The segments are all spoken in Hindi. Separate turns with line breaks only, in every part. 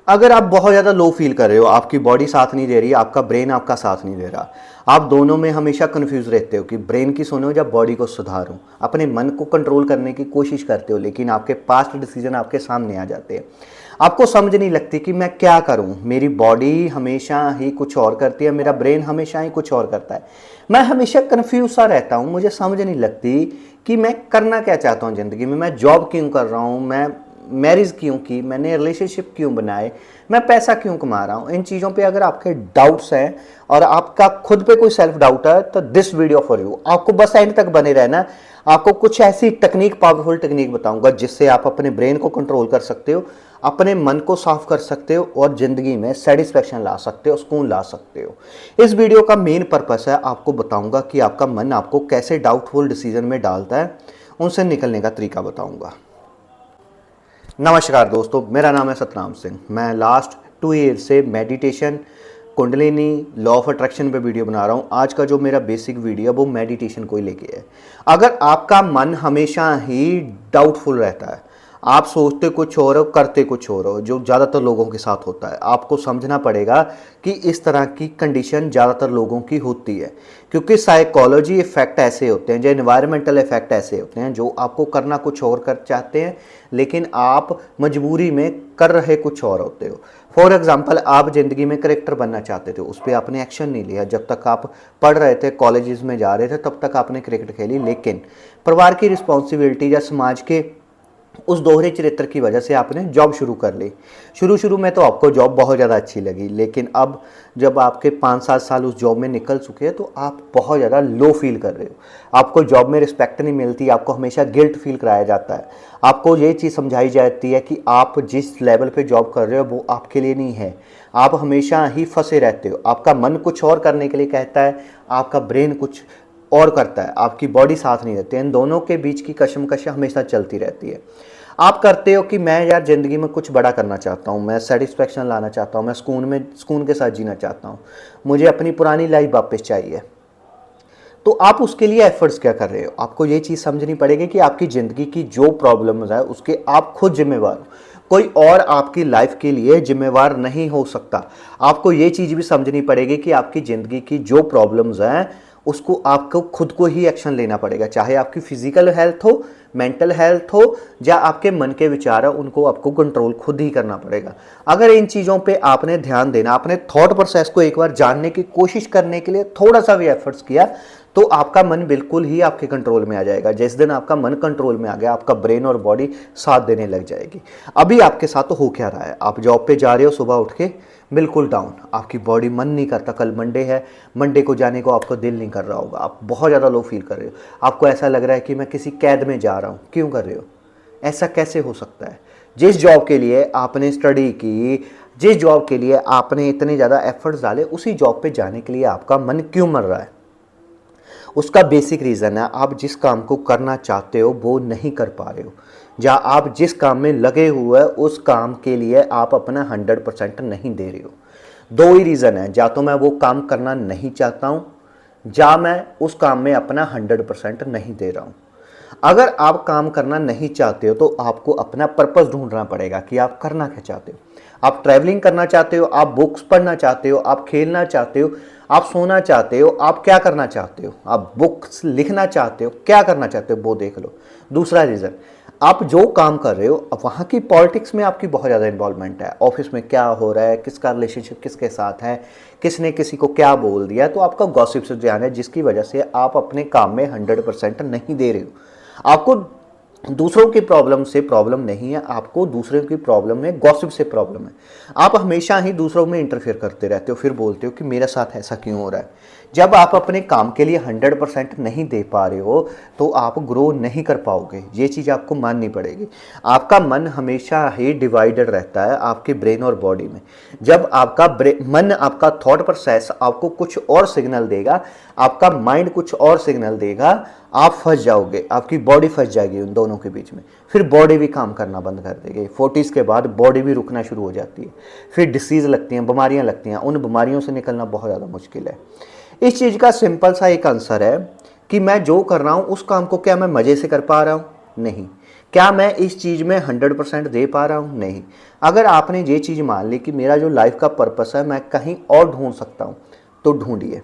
अगर आप बहुत ज़्यादा लो फील कर रहे हो, आपकी बॉडी साथ नहीं दे रही, आपका ब्रेन आपका साथ नहीं दे रहा, आप दोनों में हमेशा कंफ्यूज रहते हो कि ब्रेन की सुनो या बॉडी को सुधारूं, अपने मन को कंट्रोल करने की कोशिश करते हो लेकिन आपके पास्ट डिसीजन आपके सामने आ जाते हैं, आपको समझ नहीं लगती कि मैं क्या करूं, मेरी बॉडी हमेशा ही कुछ और करती है, मेरा ब्रेन हमेशा ही कुछ और करता है, मैं हमेशा कन्फ्यूज सा रहता हूं, मुझे समझ नहीं लगती कि मैं करना क्या चाहता हूं ज़िंदगी में, मैं जॉब क्यों कर रहा हूं, मैं मैरिज क्यों की, मैंने रिलेशनशिप क्यों बनाए, मैं पैसा क्यों कमा रहा हूँ। इन चीज़ों पे अगर आपके डाउट्स हैं और आपका खुद पे कोई सेल्फ डाउट है तो दिस वीडियो फॉर यू। आपको बस एंड तक बने रहना। आपको कुछ ऐसी टेक्निक, पावरफुल टेक्निक बताऊंगा जिससे आप अपने ब्रेन को कंट्रोल कर सकते हो, अपने मन को साफ कर सकते हो और ज़िंदगी में सेटिस्फैक्शन ला सकते हो, सुकून ला सकते हो। इस वीडियो का मेन पर्पस है, आपको बताऊंगा कि आपका मन आपको कैसे डाउटफुल डिसीजन में डालता है, उनसे निकलने का तरीका बताऊंगा। नमस्कार दोस्तों, मेरा नाम है सतनाम सिंह। मैं लास्ट 2 ईयर से meditation, kundalini, law of attraction पे वीडियो बना रहा हूँ। आज का जो मेरा बेसिक वीडियो है वो मेडिटेशन को ही लेके है। अगर आपका मन हमेशा ही डाउटफुल रहता है, आप सोचते कुछ और हो, करते कुछ और हो, जो ज़्यादातर लोगों के साथ होता है, आपको समझना पड़ेगा कि इस तरह की कंडीशन ज़्यादातर लोगों की होती है, क्योंकि साइकोलॉजी इफ़ेक्ट ऐसे होते हैं, जो एनवायरमेंटल इफ़ेक्ट ऐसे होते हैं, जो आपको करना कुछ और कर चाहते हैं लेकिन आप मजबूरी में कर रहे कुछ और होते हो। फॉर एग्जाम्पल, आप ज़िंदगी में करेक्टर बनना चाहते थे, उस पर आपने एक्शन नहीं लिया। जब तक आप पढ़ रहे थे, कॉलेजेस में जा रहे थे, तब तक आपने क्रिकेट खेली, लेकिन परिवार की रिस्पॉन्सिबिलिटी या समाज के उस दोहरे चरित्र की वजह से आपने जॉब शुरू कर ली। शुरू में तो आपको जॉब बहुत ज़्यादा अच्छी लगी, लेकिन अब जब आपके 5-7 साल उस जॉब में निकल चुके हैं तो आप बहुत ज़्यादा लो फील कर रहे हो। आपको जॉब में रिस्पेक्ट नहीं मिलती, आपको हमेशा गिल्ट फील कराया जाता है, आपको ये चीज़ समझाई जाती है कि आप जिस लेवल पे जॉब कर रहे हो वो आपके लिए नहीं है, आप हमेशा ही फंसे रहते हो। आपका मन कुछ और करने के लिए कहता है, आपका ब्रेन कुछ और करता है, आपकी बॉडी साथ नहीं देती। इन दोनों के बीच की कशमकश हमेशा चलती रहती है। आप करते हो कि मैं यार ज़िंदगी में कुछ बड़ा करना चाहता हूँ, मैं सेटिस्फेक्शन लाना चाहता हूँ, मैं सुकून के साथ जीना चाहता हूँ, मुझे अपनी पुरानी लाइफ वापस चाहिए। तो आप उसके लिए एफर्ट्स क्या कर रहे हो? आपको ये चीज़ समझनी पड़ेगी कि आपकी ज़िंदगी की जो प्रॉब्लम्स है उसके आप खुद जिम्मेवार हो, कोई और आपकी लाइफ के लिए जिम्मेवार नहीं हो सकता। आपको ये चीज़ भी समझनी पड़ेगी कि आपकी ज़िंदगी की जो प्रॉब्लम्स हैं उसको आपको खुद को ही एक्शन लेना पड़ेगा, चाहे आपकी फिजिकल हेल्थ हो, मेंटल हेल्थ हो या आपके मन के विचार हो, उनको आपको कंट्रोल खुद ही करना पड़ेगा। अगर इन चीज़ों पे आपने ध्यान देना, अपने थॉट प्रोसेस को एक बार जानने की कोशिश करने के लिए थोड़ा सा भी एफर्ट्स किया तो आपका मन बिल्कुल ही आपके कंट्रोल में आ जाएगा। जिस दिन आपका मन कंट्रोल में आ गया, आपका ब्रेन और बॉडी साथ देने लग जाएगी। अभी आपके साथ तो हो क्या रहा है? आप जॉब पे जा रहे हो, सुबह उठ के बिल्कुल डाउन, आपकी बॉडी मन नहीं करता, कल मंडे है, मंडे को जाने को आपको दिल नहीं कर रहा होगा, आप बहुत ज़्यादा लो फील कर रहे हो, आपको ऐसा लग रहा है कि मैं किसी कैद में जा रहा हूँ। क्यों कर रहे हो? ऐसा कैसे हो सकता है? जिस जॉब के लिए आपने स्टडी की, जिस जॉब के लिए आपने इतने ज़्यादा एफर्ट्स डाले, उसी जॉब पे जाने के लिए आपका मन क्यों मर रहा है? उसका बेसिक रीज़न है, आप जिस काम को करना चाहते हो वो नहीं कर पा रहे हो, या आप जिस काम में लगे हुए हैं उस काम के लिए आप अपना 100% नहीं दे रहे हो। दो ही रीज़न है, या तो मैं वो काम करना नहीं चाहता हूँ या मैं उस काम में अपना 100% नहीं दे रहा हूँ। अगर आप काम करना नहीं चाहते हो तो आपको अपना पर्पस ढूंढना पड़ेगा कि आप करना क्या चाहते हो। आप ट्रैवलिंग करना चाहते हो, आप बुक्स पढ़ना चाहते हो, आप खेलना चाहते हो, आप सोना चाहते हो, आप क्या करना चाहते हो? आप बुक्स लिखना चाहते हो, क्या करना चाहते हो वो देख लो। दूसरा रीज़न, आप जो काम कर रहे हो अब वहाँ की पॉलिटिक्स में आपकी बहुत ज़्यादा इन्वॉल्वमेंट है, ऑफिस में क्या हो रहा है, किसका रिलेशनशिप किसके साथ है, किसने किसी को क्या बोल दिया, तो आपका गॉसिप से ध्यान है, जिसकी वजह से आप अपने काम में 100% नहीं दे रहे हो। आपको दूसरों की प्रॉब्लम से प्रॉब्लम नहीं है, आपको दूसरों की प्रॉब्लम में गॉसिप से प्रॉब्लम है। आप हमेशा ही दूसरों में इंटरफेयर करते रहते हो, फिर बोलते हो कि मेरे साथ ऐसा क्यों हो रहा है। जब आप अपने काम के लिए 100% नहीं दे पा रहे हो तो आप ग्रो नहीं कर पाओगे, ये चीज़ आपको माननी पड़ेगी। आपका मन हमेशा ही डिवाइडेड रहता है आपके ब्रेन और बॉडी में। जब आपका मन, आपका थॉट प्रोसेस आपको कुछ और सिग्नल देगा, आपका माइंड कुछ और सिग्नल देगा, आप फंस जाओगे, आपकी बॉडी फंस जाएगी उन दोनों के बीच में। फिर बॉडी भी काम करना बंद कर देगी। 40s के बाद बॉडी भी रुकना शुरू हो जाती है, फिर डिसीज़ लगती हैं, बीमारियां लगती हैं। उन बीमारियों से निकलना बहुत ज़्यादा मुश्किल है। इस चीज़ का सिंपल सा एक आंसर है कि मैं जो कर रहा हूँ उस काम को क्या मैं मज़े से कर पा रहा हूँ? नहीं। क्या मैं इस चीज़ में 100% दे पा रहा हूँ? नहीं। अगर आपने ये चीज़ मान ली कि मेरा जो लाइफ का पर्पस है मैं कहीं और ढूंढ सकता हूँ, तो ढूंढिए।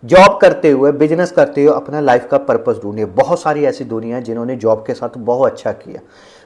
जॉब करते हुए, बिजनेस करते हुए अपना लाइफ का पर्पस ढूंढिए। बहुत सारी ऐसी दुनिया है जिन्होंने जॉब के साथ बहुत अच्छा किया,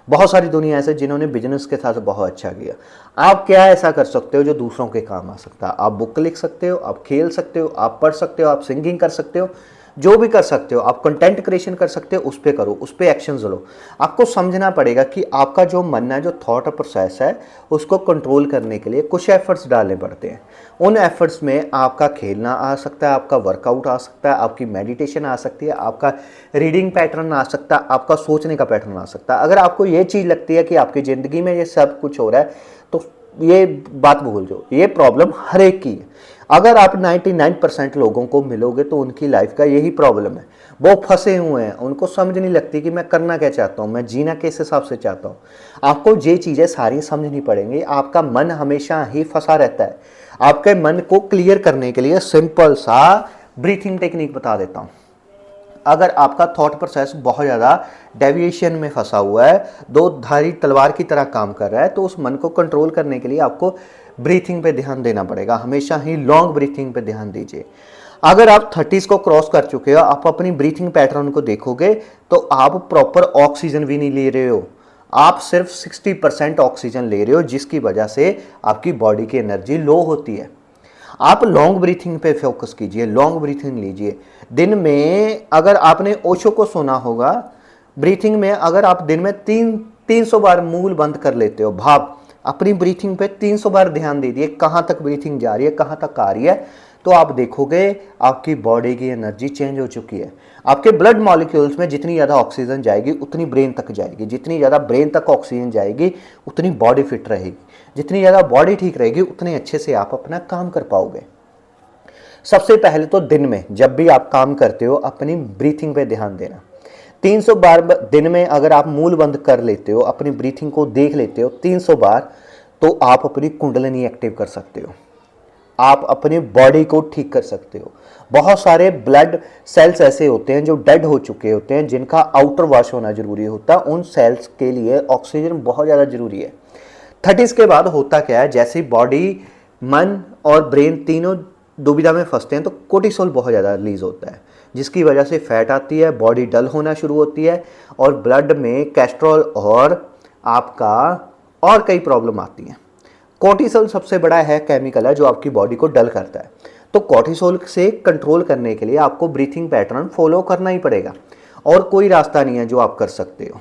बहुत सारी दुनिया ऐसे जिन्होंने बिजनेस के साथ बहुत अच्छा किया। आप क्या ऐसा कर सकते हो जो दूसरों के काम आ सकता है? आप बुक लिख सकते हो, आप खेल सकते हो, आप पढ़ सकते हो, आप सिंगिंग कर सकते हो, जो भी कर सकते हो। आप कंटेंट क्रिएशन कर सकते हो, उस पर करो, उस पर एक्शन लो। आपको समझना पड़ेगा कि आपका जो मन है, जो थॉट प्रोसेस है, उसको कंट्रोल करने के लिए कुछ एफर्ट्स डालने पड़ते हैं। उन एफर्ट्स में आपका खेलना आ सकता है, आपका वर्कआउट आ सकता है, आपकी मेडिटेशन आ सकती है, आपका रीडिंग पैटर्न आ सकता है, आपका सोचने का पैटर्न आ सकता है। अगर आपको ये चीज़ लगती है कि आपकी ज़िंदगी में ये सब कुछ हो रहा है, तो ये बात भूल जाओ, ये प्रॉब्लम हर एक की है। अगर आप 99% लोगों को मिलोगे तो उनकी लाइफ का यही प्रॉब्लम है। वो फंसे हुए हैं, उनको समझ नहीं लगती कि मैं करना क्या चाहता हूँ, मैं जीना किस हिसाब से चाहता हूँ। आपको ये चीज़ें सारी समझनी पड़ेंगी। आपका मन हमेशा ही फंसा रहता है। आपके मन को क्लियर करने के लिए सिंपल सा ब्रीथिंग टेक्निक बता देता हूँ। अगर आपका थॉट प्रोसेस बहुत ज़्यादा डेविएशन में फंसा हुआ है, दो धारी तलवार की तरह काम कर रहा है, तो उस मन को कंट्रोल करने के लिए आपको ब्रीथिंग पे ध्यान देना पड़ेगा। हमेशा ही लॉन्ग ब्रीथिंग पे ध्यान दीजिए। अगर आप 30s को क्रॉस कर चुके हो, आप अपनी ब्रीथिंग पैटर्न को देखोगे तो आप प्रॉपर ऑक्सीजन भी नहीं ले रहे हो। आप सिर्फ 60% ऑक्सीजन ले रहे हो, जिसकी वजह से आपकी बॉडी की एनर्जी लो होती है। आप लॉन्ग ब्रीथिंग पे फोकस कीजिए, लॉन्ग ब्रीथिंग लीजिए। दिन में अगर आपने ओशो को सुना होगा, ब्रीथिंग में अगर आप दिन में 300 बार मूल बंद कर लेते हो, भाप अपनी ब्रीथिंग पे 300 बार ध्यान दीजिए, कहाँ तक ब्रीथिंग जा रही है, कहाँ तक आ रही है, तो आप देखोगे आपकी बॉडी की एनर्जी चेंज हो चुकी है। आपके ब्लड मॉलिक्यूल्स में जितनी ज़्यादा ऑक्सीजन जाएगी उतनी ब्रेन तक जाएगी, जितनी ज़्यादा ब्रेन तक ऑक्सीजन जाएगी उतनी बॉडी फिट रहेगी, जितनी ज़्यादा बॉडी ठीक रहेगी उतने अच्छे से आप अपना काम कर पाओगे। सबसे पहले तो दिन में जब भी आप काम करते हो अपनी ब्रीथिंग पे ध्यान देना। 300 बार दिन में अगर आप मूल बंद कर लेते हो, अपनी ब्रीथिंग को देख लेते हो 300 बार, तो आप अपनी कुंडलिनी एक्टिव कर सकते हो, आप अपनी बॉडी को ठीक कर सकते हो। बहुत सारे ब्लड सेल्स ऐसे होते हैं जो डेड हो चुके होते हैं, जिनका आउटर वॉश होना जरूरी होता है। उन सेल्स के लिए ऑक्सीजन बहुत ज़्यादा जरूरी है। 30s के बाद होता क्या है, जैसे बॉडी, मन और ब्रेन तीनों दुविधा में फंसते हैं, तो कोर्टिसोल बहुत ज़्यादा रिलीज होता है, जिसकी वजह से फैट आती है, बॉडी डल होना शुरू होती है, और ब्लड में कैस्ट्रॉल और आपका और कई प्रॉब्लम आती हैं। कोर्टिसोल सबसे बड़ा है केमिकल है जो आपकी बॉडी को डल करता है। तो कोर्टिसोल से कंट्रोल करने के लिए आपको ब्रीथिंग पैटर्न फॉलो करना ही पड़ेगा, और कोई रास्ता नहीं है जो आप कर सकते हो।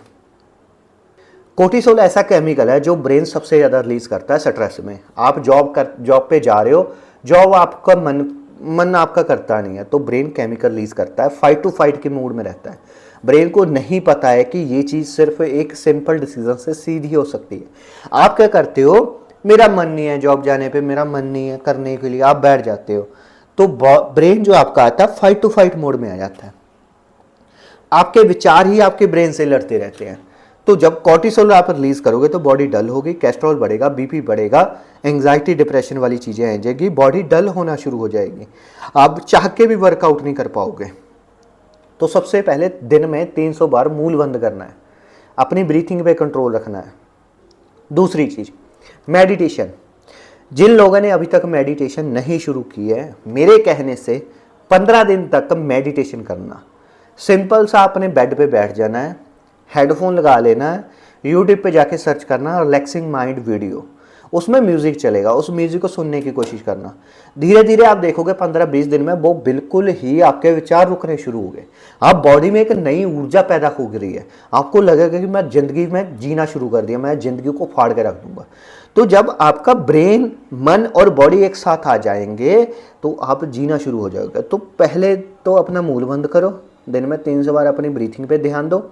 कोर्टिसोल ऐसा केमिकल है जो ब्रेन सबसे ज़्यादा रिलीज करता है स्ट्रेस में। आप जॉब पे जा रहे हो, जॉब आपका मन आपका करता नहीं है, तो ब्रेन केमिकल रिलीज करता है, फाइट टू फाइट के मूड में रहता है। ब्रेन को नहीं पता है कि ये चीज़ सिर्फ एक सिंपल डिसीजन से सीधी हो सकती है। आप क्या करते हो, मेरा मन नहीं है जॉब जाने पे, मेरा मन नहीं है करने के लिए, आप बैठ जाते हो, तो ब्रेन जो आपका आता है फाइट टू फाइट मोड में आ जाता है। आपके विचार ही आपके ब्रेन से लड़ते रहते हैं। तो जब कोर्टिसोल आप रिलीज करोगे तो बॉडी डल होगी, कैस्ट्रॉल बढ़ेगा, बीपी बढ़ेगा, एंग्जाइटी डिप्रेशन वाली चीज़ें आ जाएगी, बॉडी डल होना शुरू हो जाएगी, आप चाह के भी वर्कआउट नहीं कर पाओगे। तो सबसे पहले दिन में 300 बार मूल बंद करना है, अपनी ब्रीथिंग पे कंट्रोल रखना है। दूसरी चीज़, मेडिटेशन। जिन लोगों ने अभी तक मेडिटेशन नहीं शुरू की है, मेरे कहने से 15 दिन तक मेडिटेशन करना। सिंपल सा अपने बेड पे बैठ जाना है, हेडफोन लगा लेना है, यूट्यूब पे जाके सर्च करना रिलैक्सिंग माइंड वीडियो, उसमें म्यूज़िक चलेगा, उस म्यूज़िक को सुनने की कोशिश करना। धीरे धीरे आप देखोगे 15-20 दिन में वो बिल्कुल ही आपके विचार रुकने शुरू हो गए। आप बॉडी में एक नई ऊर्जा पैदा हो रही है, आपको लगेगा कि मैं ज़िंदगी में जीना शुरू कर दिया, मैं ज़िंदगी को फाड़ के रख दूंगा। तो जब आपका ब्रेन, मन और बॉडी एक साथ आ जाएंगे तो आप जीना शुरू हो जाओगे। तो पहले तो अपना मूल बंद करो, दिन में 300 बार अपनी ब्रीथिंग पे ध्यान दो।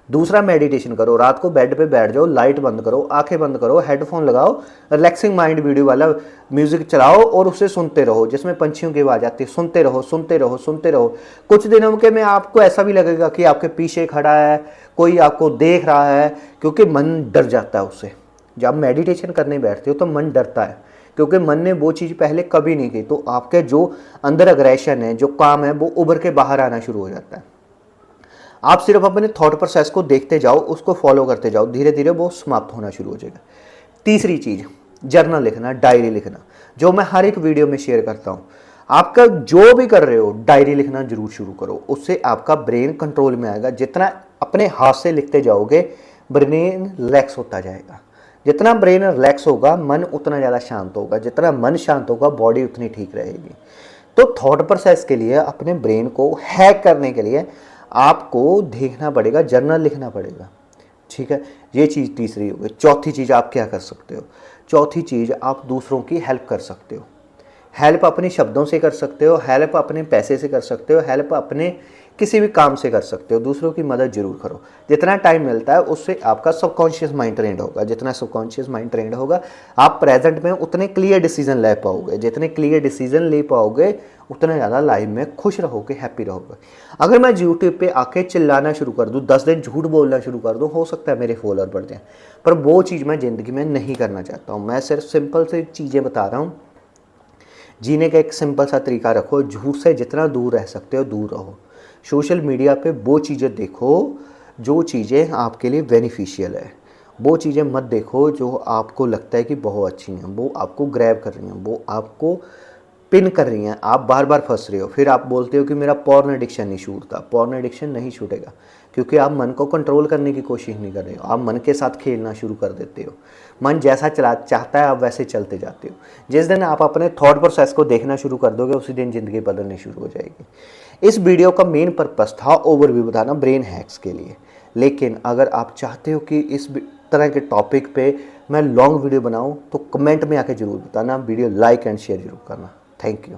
दूसरा, मेडिटेशन करो, रात को बेड पे बैठ जाओ, लाइट बंद करो, आंखें बंद करो, हेडफोन लगाओ, रिलैक्सिंग माइंड वीडियो वाला म्यूजिक चलाओ और उसे सुनते रहो, जिसमें पंछियों की आवाज़ आती है, सुनते रहो सुनते रहो सुनते रहो। कुछ दिनों के में आपको ऐसा भी लगेगा कि आपके पीछे खड़ा है, कोई आपको देख रहा है, क्योंकि मन डर जाता है उससे। जब मेडिटेशन करने बैठते हो तो मन डरता है, क्योंकि मन ने वो चीज़ पहले कभी नहीं की, तो आपके जो अंदर अग्रेशन है, जो काम है, वो उभर के बाहर आना शुरू हो जाता है। आप सिर्फ अपने थॉट प्रोसेस को देखते जाओ, उसको फॉलो करते जाओ, धीरे धीरे वो समाप्त होना शुरू हो जाएगा। तीसरी चीज़, जर्नल लिखना, डायरी लिखना, जो मैं हर एक वीडियो में शेयर करता हूँ। आपका जो भी कर रहे हो डायरी लिखना जरूर शुरू करो, उससे आपका ब्रेन कंट्रोल में आएगा। जितना अपने हाथ से लिखते जाओगे ब्रेन रिलैक्स होता जाएगा। जितना ब्रेन रिलैक्स होगा मन उतना ज़्यादा शांत होगा, जितना मन शांत होगा बॉडी उतनी ठीक रहेगी। तो थॉट प्रोसेस के लिए, अपने ब्रेन को हैक करने के लिए आपको देखना पड़ेगा, जर्नल लिखना पड़ेगा। ठीक है, ये चीज़ तीसरी हो गई। चौथी चीज़ आप क्या कर सकते हो? चौथी चीज़, आप दूसरों की हेल्प कर सकते हो। हेल्प अपने शब्दों से कर सकते हो, हेल्प अपने पैसे से कर सकते हो, हेल्प अपने किसी भी काम से कर सकते हो। दूसरों की मदद जरूर करो। जितना टाइम मिलता है उससे आपका सबकॉन्शियस माइंड ट्रेंड होगा। जितना सबकॉन्शियस माइंड ट्रेंड होगा आप प्रेजेंट में उतने क्लियर डिसीजन ले पाओगे। जितने क्लियर डिसीजन ले पाओगे उतना ज़्यादा लाइफ में खुश रहोगे, हैप्पी रहोगे। अगर मैं यूट्यूब पे आके चिल्लाना शुरू कर दूँ, 10 दिन झूठ बोलना शुरू कर दूँ, हो सकता है मेरे फॉलोअर बढ़ जाएं, पर वो चीज़ मैं ज़िंदगी में नहीं करना चाहता हूँ। मैं सिर्फ सिंपल से चीज़ें बता रहा हूँ। जीने का एक सिंपल सा तरीका रखो, झूठ से जितना दूर रह सकते हो दूर रहो। सोशल मीडिया पे वो चीज़ें देखो जो चीज़ें आपके लिए बेनिफिशियल है। वो चीज़ें मत देखो जो आपको लगता है कि बहुत अच्छी हैं, वो आपको ग्रैब कर रही हैं, वो आपको पिन कर रही हैं, आप बार बार फंस रहे हो। फिर आप बोलते हो कि मेरा पॉर्न एडिक्शन नहीं छूटता। पॉर्न एडिक्शन नहीं छूटेगा क्योंकि आप मन को कंट्रोल करने की कोशिश नहीं कर रहे हो। आप मन के साथ खेलना शुरू कर देते हो। मन जैसा चला चाहता है आप वैसे चलते जाते हो। जिस दिन आप अपने थॉट प्रोसेस को देखना शुरू कर दोगे उसी दिन ज़िंदगी बदलनी शुरू हो जाएगी। इस वीडियो का मेन पर्पस था ओवरव्यू बताना ब्रेन हैक्स के लिए। लेकिन अगर आप चाहते हो कि इस तरह के टॉपिक पे मैं लॉन्ग वीडियो बनाऊं तो कमेंट में आके ज़रूर बताना। वीडियो लाइक एंड शेयर जरूर करना। Thank you.